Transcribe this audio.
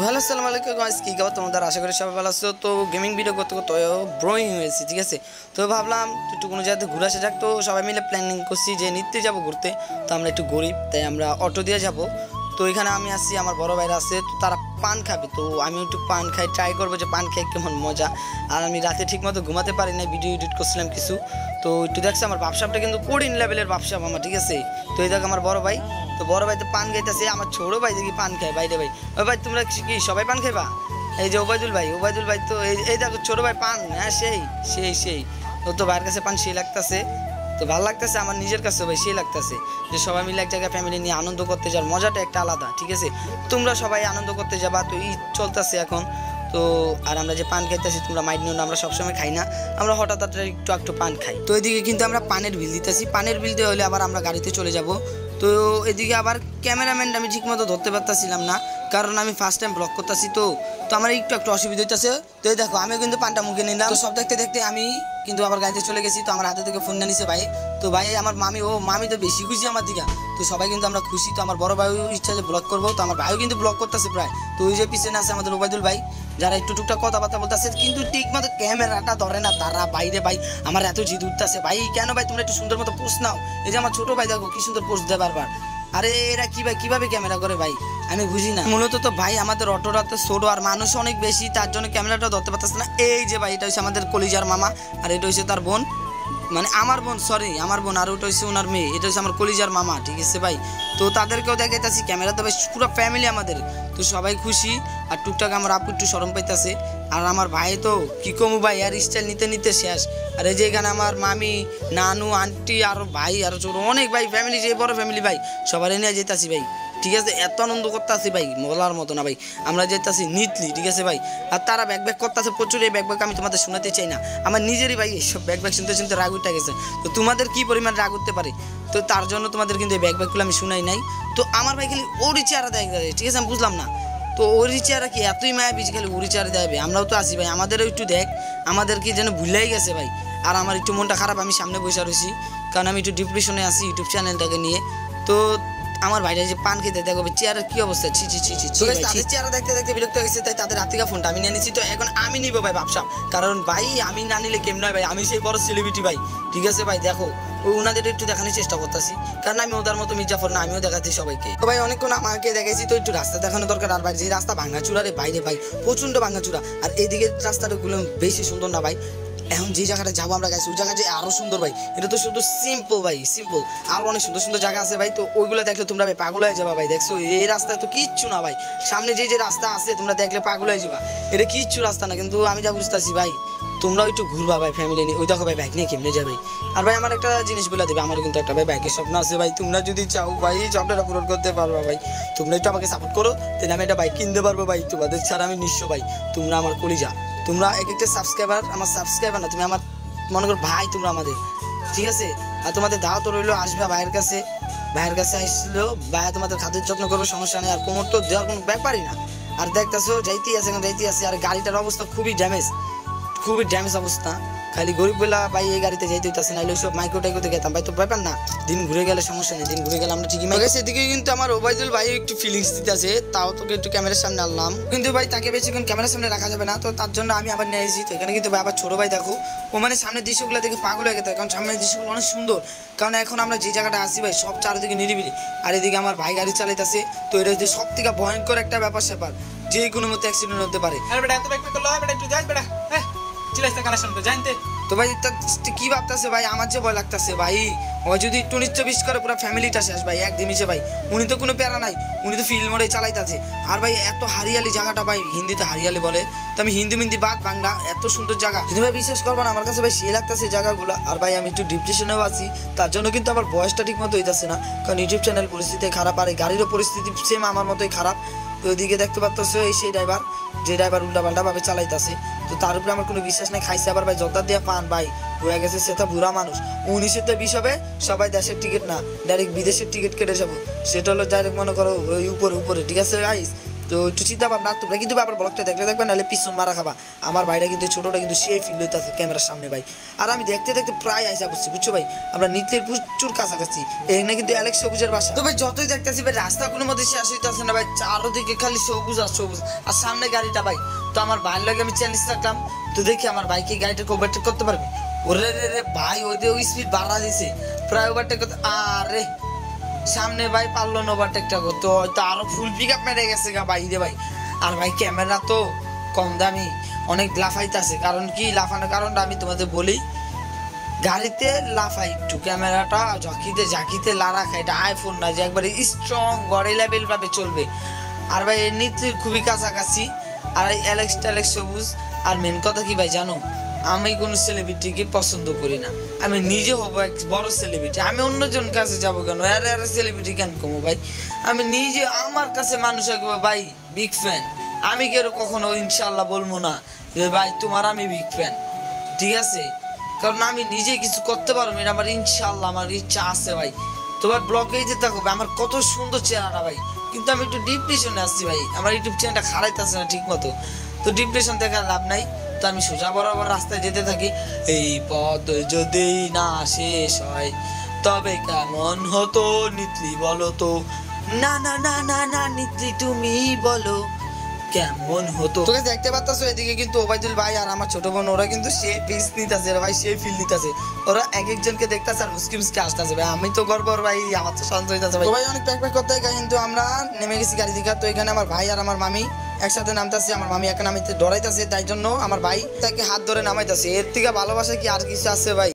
Hello আসসালামু আলাইকুম guys, কি খবর তোমাদের? আশা করি সবাই ভালো আছো। তো গেমিং ভিডিও করতে করতে ব্রোয়িং হয়েছে, ঠিক আছে। তো ভাবলাম একটু কোনো জায়গাতে ঘুরে আসা যাক। তো সবাই মিলে প্ল্যানিং করছি যে নিতে যাব ঘুরতে। তো আমরা একটু গরিব, তাই আমরা অটো দিয়ে যাব। তো এখানে আমি আসছি, আমার বড় ভাইরা আছে, তো তারা পান খাবে। তো আমি একটু পান খাই, ট্রাই করবো যে পান খাই কেমন মজা। আর আমি রাতে ঠিকমতো ঘুমাতে পারি না, ভিডিও এডিট করছিলাম কিছু। তো একটু দেখছি আমার বাপসাপটা কিন্তু কঠিন লেভেলের বাপসাপ আমার, ঠিক আছে। তো এই দেখ আমার বড় ভাই, তো বড় ভাই তো পান খাইতেছে, আমার ছোট ভাই দেখি পান খায় বাইরে। ভাই ওই ভাই তোমরা কি সবাই পান খাইবা? এই যে ওবায়দুল ভাই তো এই দেখো ছোট ভাই পান, হ্যাঁ সেই সেই সেই ও তো ভাইয়ের কাছে পান সেই লাগতেছে। তো ভালো লাগতেছে, আমার নিজের কাছে ভাই সেই লাগতেছে যে সবাই মিলে এক জায়গায় ফ্যামিলি নিয়ে আনন্দ করতে যাওয়ার মজাটা একটা আলাদা, ঠিক আছে। তোমরা সবাই আনন্দ করতে যাবা, তো ঈদ চলতেছে এখন। তো আর আমরা যে পান খাইতেছি তোমরা মাইন্ড নিও না, আমরা সবসময় খাই না, আমরা হঠাৎ একটু একটু পান খাই। তো এদিকে কিন্তু আমরা পানের বিল দিতেছি, পানের বিল দিয়ে হলে আবার আমরা গাড়িতে চলে যাব। তো এদিকে আবার ক্যামেরাম্যানটা আমি ঠিকমতো ধরতে পারতেছিলাম না, কারণ আমি ফার্স্ট টাইম ব্লগ করতেছি। তো আমার একটু অসুবিধা হইতেছে। তো এই দেখো আমি কিন্তু পানটা মুখে নিলাম, তো সব দেখতে দেখতে আমি কিন্তু আবার গাড়িতে চলে গেছি। তো আমার হাতে থেকে ফোন নিয়ে নিছে ভাই। তো ভাই আমার মামি তো বেশি খুশি আমার দিকে। তো সবাই কিন্তু আমরা খুশি। তো আমার বড় ভাইও ইচ্ছা যে ব্লগ করবো, তো আমার ভাইও কিন্তু ব্লগ করতেছে প্রায়। তো ওই যে পিছনে আছে আমাদের ওবায়দুল ভাই, যারা একটু টুকটাক কথাবার্তা বলতেছে, কিন্তু ঠিক মতো ক্যামেরাটা ধরে না তারা বাইরে। ভাই আমার এত জিদ উঠতেছে, ভাই কেন ভাই তোমরা একটু সুন্দর মতো পোস্ট নাও। এই যে আমার ছোট ভাই দেখো কি সুন্দর পোস্ট দেয় বারবার। আরে এরা কি ভাই কিভাবে ক্যামেরা করে ভাই, আমি বুঝি না। মূলত তো ভাই আমাদের অটোটা তো ছোট আর মানুষ অনেক বেশি, তার জন্য ক্যামেরাটা ধরতে পারতেছে না। এই যে ভাই এটা হচ্ছে আমাদের কলিজার মামা, আর এটা হচ্ছে তার বোন, মানে আমার বোন, সরি আমার বোন, আর ওটা হচ্ছে ওনার মেয়ে, এটা হচ্ছে আমার কলিজার মামা, ঠিক আছে ভাই। তো তাদেরকেও দেখাইতেছি ক্যামেরা, তো ভাই পুরো ফ্যামিলি আমাদের। তো সবাই খুশি, আর টুকটাক আমার আপু একটু শরম পাইতেছে। আর আমার ভাই তো কি কমু ভাই, আর স্টাইল নিতে নিতে শেষ। আর এই যে এখানে আমার মামি, নানু, আন্টি, আরও ভাই, আরও ছোটো অনেক ভাই, ফ্যামিলি যে বড় ফ্যামিলি ভাই, সবাই নিয়ে যেতেছি ভাই, ঠিক আছে। এত আনন্দ করতেছি ভাই বলার মতো না ভাই, আমরা যেতেছি নিতলি, ঠিক আছে ভাই। আর তারা ব্যাগ করতেছে প্রচুর, এই ব্যাগ আমি তোমাদের শোনাতে চাই না, আমার নিজেরই ভাই এইসব ব্যাগ শুনতে শুনতে রাগ উঠে গেছে। তো তোমাদের কি পরিমাণ রাগ উঠতে পারে, তো তার জন্য তোমাদের কিন্তু এই ব্যাগগুলো আমি শুনাই নাই। তো আমার ভাই খালি ওরই চেহারা দেয়, ঠিক আছে, আমি বুঝলাম না। তো ওরই চেহারা কি এতই মায়া বেশি, খালি ওরই চেহারা দেবে। আমরাও তো আসি ভাই, আমাদেরও একটু দেখ, আমাদের কি যেন ভুলেই গেছে ভাই। আর আমার একটু মনটা খারাপ, আমি সামনে বসে রয়েছি, কারণ আমি একটু ডিপ্রেশনে আছি ইউটিউব চ্যানেলটাকে নিয়ে। তো আমার ভাইরা যে পান খেতে দেখো চেয়ারের কি অবস্থা, ছি ছি ছি ছি। তাদের চেয়ারা দেখতে দেখতে বিরক্ত হয়েছে, তাই তাদের হাত থেকে ফোনটা আমি নিয়ে নিচ্ছি। তো এখন আমি নিবো ভাই ভাবসাব, কারণ ভাই আমি না নিলে কেমন হয় ভাই, আমি সেই বড় সেলিব্রিটি ভাই, ঠিক আছে ভাই। দেখো ওনাদের একটু দেখানোর চেষ্টা করতেছি, কারণ আমি ওদের মতো মির্জাফর না, আমিও দেখাচ্ছি সবাইকে। তো ভাই অনেকক্ষণ আমাকে দেখাইছি, তো একটু রাস্তা দেখানো দরকার। আর ভাই যে রাস্তা ভাঙাচুরা রে বাইরে ভাই, প্রচন্ড ভাঙাচুরা। আর এইদিকে রাস্তাগুলো বেশি সুন্দর না ভাই। এখন যে জায়গাটা যাবো আমরা গেছি ওই জায়গা যে আরো সুন্দর ভাই, এটা তো শুধু সিম্পল ভাই, সিম্পল। আরো অনেক সুন্দর সুন্দর জায়গা আছে ভাই, তো ওইগুলো দেখলে তোমরা ভাই পাগল হয়ে যাবা ভাই। দেখছো এই রাস্তায় তো কিচ্ছু না ভাই, সামনে যে রাস্তা আছে তোমরা দেখলে পাগল হয়ে যাবা, এটা কিচ্ছু রাস্তা না। কিন্তু আমি যা বুঝতেছি ভাই, তোমরাও একটু ঘুরবা ভাই ফ্যামিলি নিয়ে। ওই দেখো ভাই বাইক নিয়ে কেমনে যাবে। আর ভাই আমার একটা জিনিস বলে দেবে, আমার কিন্তু একটা ভাই বাইকের স্বপ্ন আছে ভাই, তোমরা যদি চাও ভাই স্বপ্নটা পূরণ করতে পারবা ভাই, তোমরা একটু আমাকে সাপোর্ট করো, তাহলে আমি একটা বাইক কিনতে পারবো ভাই। তোমাদের ছাড়া আমি নিঃস্ব ভাই, তোমরা আমার কলিজা, তোমরা এক একটা সাবস্ক্রাইবার, আমার সাবস্ক্রাইবার না, তুমি আমার মনে করো ভাই, তোমরা আমাদের, ঠিক আছে। আর তোমাদের দাওয়াত রইলো, আসবে ভাইয়ের কাছে, ভাইয়ের কাছে আসলো ভাইয়া তোমাদের খাদ্যের যত্ন করবে, সমস্যা নেই। আর কোমর তো দেওয়ার কোনো ব্যাপারই না। আর দেখতেছো যাইতেই আছে, যাইতেই আছে। আর গাড়িটার অবস্থা খুবই ড্যামেজ অবস্থা, খালি গরিব বেলা ভাই এই গাড়িতে যাইতে হইতেছে, নাহলে ওইসব মাইক্রো টাইকোতে গেতাম ভাই। তো ব্যাপার না, দিন ঘুরে গেলে সমস্যা নেই, দিন ঘুরে গেলে আমরা ঠিকই মাইকে। সেদিকে কিন্তু আমার ওবায়দুল ভাই একটু ফিলিংস দিতে আছে, তাও তোকে একটু ক্যামেরার সামনে আনলাম, কিন্তু ভাই তাকে বেশিক্ষণ ক্যামেরার সামনে রাখা যাবে না, তো তার জন্য আমি আবার নিয়ে এসেছি। তো এখানে কিন্তু ভাই আবার ছোট ভাই দেখো, ও মানে সামনের দৃশ্যগুলো দেখে পাগল হয়ে গেছে, কারণ সামনের দৃশ্যগুলো অনেক সুন্দর। কারণ এখন আমরা যে জায়গাটা আসি ভাই, সব চারিদিকে নিরিবিলি, আর এদিকে আমার ভাই গাড়ি চালাইতেছে। তো এটা হচ্ছে সব থেকে ভয়ঙ্কর একটা ব্যাপার স্যাপার, যে কোনো মতো অ্যাক্সিডেন্ট হতে পারে। তো ভাই কি ভাবতেছে ভাই, আমার যে ভয় লাগতেছে ভাই, ও যদি একটু নিশ্চ বিশ করে পুরো ফ্যামিলিটা শেষ ভাই একদিন মিশে ভাই। উনি তো কোনো প্যারা নাই, উনি তো ফিল্ড মোড়ে চালাইতেছে। আর ভাই এত হারিয়ালি জায়গাটা ভাই, হিন্দিতে হারিয়ালি বলে, তো আমি হিন্দি বাদ বাংলা, এত সুন্দর জায়গা কিন্তু ভাই বিশ্বাস করবো না, আমার কাছে ভাই সে লাগতেছে জায়গাগুলো। আর ভাই আমি একটু ডিপ্রেশনেও আছি, তার জন্য কিন্তু আমার বয়সটা ঠিক মতো হইতেছে না, কারণ ইউটিউব চ্যানেল পরিস্থিতি খারাপ, আর এই গাড়িরও পরিস্থিতি সেম আমার মতোই খারাপ। তো ওইদিকে দেখতে পাচ্ছ এই সেই ড্রাইভার, যে ড্রাইভার উল্টাপাল্টা ভাবে চালাইতেছে। তো তার উপরে আমার কোনো বিশ্বাস নেই, খাইছে আবার ভাই জর্দার দিয়ে পান ভাই, হয়ে গেছে সেটা বুড়া মানুষ। 19-20 হবে, সবাই দেশের টিকিট না ডাইরেক্ট বিদেশের টিকিট কেটে যাবো, সেটা হলো ডাইরেক্ট মনে করো ওই উপরে, ঠিক আছে গাইস। তো একটু চিন্তা ভাবনা তোমরা কিন্তু আবার ব্লগটা দেখলে দেখবে, নাহলে পিছন মারা খাবা। আমার ভাইটা কিন্তু ছোটোটা কিন্তু সেই ফিল হইতেছে ক্যামেরার সামনে ভাই। আর আমি দেখতে দেখতে প্রায় আইসা বসছি, বুঝছো ভাই, আমরা নিত্যের প্রচুর কাছাকাছি। এখানে কিন্তু অ্যালেক্স সবুজের বাসা। তো ভাই যতই দেখতেছি ভাই রাস্তা কোনো মধ্যে শেষ হইতেছে না ভাই, চারোদিকে খালি সবুজ আর সবুজ, আর সামনে গাড়িটা ভাই। তো আমার ভাইয়ের লাগে আমি চ্যালেঞ্জ রাখলাম, তো দেখি আমার বাইকে গাড়িটাকে ওভারটেক করতে পারবে। ওরে রে রে ভাই, ওই স্পিড বাড়া দিছে, প্রায় ওভারটেক করতে, আরে সামনে ভাই পারলো না ওভারটেকটা করতে, হয়তো আরো ফুল পিক আপ মেরে গেছে গা ভাই রে ভাই। আর ভাই ক্যামেরা তো কম দামি, অনেক লাফাইতেছে। কারণ কি লাফানোর কারণটা আমি তোমাদের বলি, গাড়িতে লাফাই একটু, ক্যামেরাটা ঝাঁকিতে লাড়া খায়। এটা আইফোন না যে একবারে স্ট্রং গড়ে লেভেল ভাবে চলবে। আর ভাই এমনিতে খুবই কাছাকাছি। আর এই অ্যালেক্স সবুজ। আর মেন কথা কি ভাই জানো, আমি কোনো সেলিব্রিটিকে পছন্দ করি না, আমি নিজে হবো এক বড় সেলিব্রিটি। আমি অন্যজন কাছে যাবো কেন, আরে সেলিব্রিটি কেন কমো ভাই, আমি নিজে আমার কাছে মানুষ একবার ভাই বিগ ফ্যান। আমি কেন কখনো ইনশাল্লাহ বলবো না যে ভাই তোমার আমি বিগ ফ্যান, ঠিক আছে? কারণ আমি নিজে কিছু করতে পারবো না, আমার ইনশাল্লাহ আমার ইচ্ছা আছে ভাই। তোমার ব্লগেই যেতে হবে, আমার কত সুন্দর চেহারা ভাই, কিন্তু আমি একটু ডিপ্রেশনে আসছি ভাই, আমার ইউটিউব চ্যানেলটা খারাইতেছে না ঠিক মতো। তো ডিপ্রেশন থেকে লাভ নাই, তো আমি সোজা বরাবর রাস্তায় যেতে থাকি। এই পথ যদি না শেষ হয় তবে কেমন হতো নিত্রি বলো তো, না না না না না নিত্রি তুমি বলো কেমন হতো। তোকে দেখতে পাচ্ছ এদিকে কিন্তু ওবায়দুল ভাই আর আমার ছোট বোন, ওরা কিন্তু সে পিস নিতেছে ভাই, সে ফিল নিতেছে। ওরা এক একজনকে দেখতেছে আর মুসকি আসতেছে ভাই। আমি তো গর্ব ভাই, আমার তো শান্ত হইতেছে ভাই। ভাই অনেক প্যাক করতে কিন্তু আমরা নেমে গেছি গাড়ি থেকে। তো এখানে আমার ভাই আর আমার মামি একসাথে নামতেছে। আমার মামি একা নামিতে ডরাইতেছে, তাই জন্য আমার ভাই তাকে হাত ধরে নামাইতেছে। এর থেকে ভালোবাসা কি আর কিছু আছে ভাই?